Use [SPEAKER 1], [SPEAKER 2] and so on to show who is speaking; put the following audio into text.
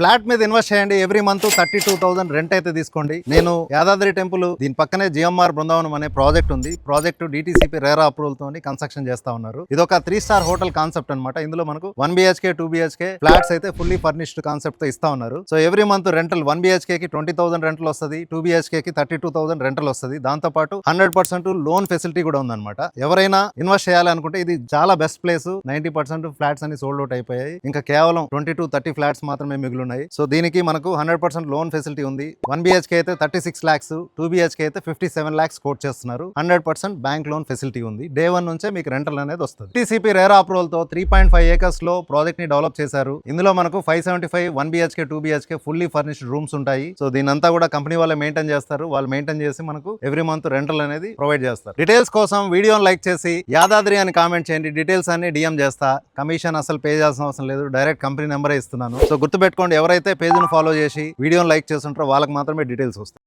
[SPEAKER 1] Flat మీద invest చేయండి. Every month 32,000 rent అయితే తీసుకోండి. నేను యాదాద్రి టెంపుల్ దీని పక్కనే జిఎంఆర్ బృందావనం అనే ప్రాజెక్ట్ ఉంది. ప్రాజెక్ట్ డిటిసిపి రేరా అప్రూవల్ తోని కన్స్ట్రక్షన్ చేస్తా ఉన్నారు. ఇది ఒక 3 స్టార్ హోటల్ కాన్సెప్ట్ అనమాట. ఇందులో మనకు 1 BHK 2 BHK ఫ్లాట్స్ అయితే ఫుల్లీ ఫర్నిష్డ్ కాన్సెప్ట్ తో ఇస్తా ఉన్నారు. So every month rental 1 BHK కి 20,000 రెంటల్ వస్తుంది, 2 BHK కి 32,000 రెంటల్ వస్తుంది. దాంతో పాటు 100% లోన్ ఫెసిలిటీ కూడా ఉందన్నమాట. ఎవరైనా ఇన్వెస్ట్ చేయాలనుకుంటే ఇది చాలా బెస్ట్ ప్లేస్. 90% ఫ్లాట్స్ అన్ని సోల్డ్ అవుట్ అయిపోయాయి. ఇంకా కేవలం 20-30 ఫ్లాట్స్ మాత్రమే మిగిలినాయి. సో దీనికి మనకు 100% లోన్ ఫెసిలిటీ ఉంది. 1 BHK అయితే 36 lakhs, 2 BHK అయితే 57 lakhs కోట్ చేస్తున్నారు. 100% బ్యాంక్ లోన్ ఫెసిలిటీ ఉంది. డే 1 నుంచే మీకు రెంటల్ అనేది వస్తుంది. టీసీపీ రేరా అప్రూవల్ తో 3.5 acres లో ప్రాజెక్ట్ ని డెవలప్ చేశారు. ఇందులో మనకు 575 1 BHK 2 BHK fully furnished rooms ఉంటాయి. సో దీనంతా కూడా కంపెనీ వాళ్ళే మెయింటైన్ చేస్తారు. వాళ్ళు మెయింటైన్ చేసి మనకు ఎవ్రీ మంత్ రెంటల్ అనేది ప్రొవైడ్ చేస్తారు. డీటెయిల్స్ కోసం వీడియోని లైక్ చేసి యాదాద్రి అని కామెంట్ చేయండి. డీటెయిల్స్ అన్ని DM చేస్తా. కమిషన్ అసలు పే చేయాల్సిన అవసరం లేదు. డైరెక్ట్ కంపెనీ నెంబరే ఇస్తున్నాను. సో గుర్తుపెట్టుకోండి, ఎవరైతే పేజ్ ను ఫాలో చేసి వీడియోని లైక్ చేస్తుంటారో వాళ్ళకి మాత్రమే డీటెయిల్స్ వస్తాయి.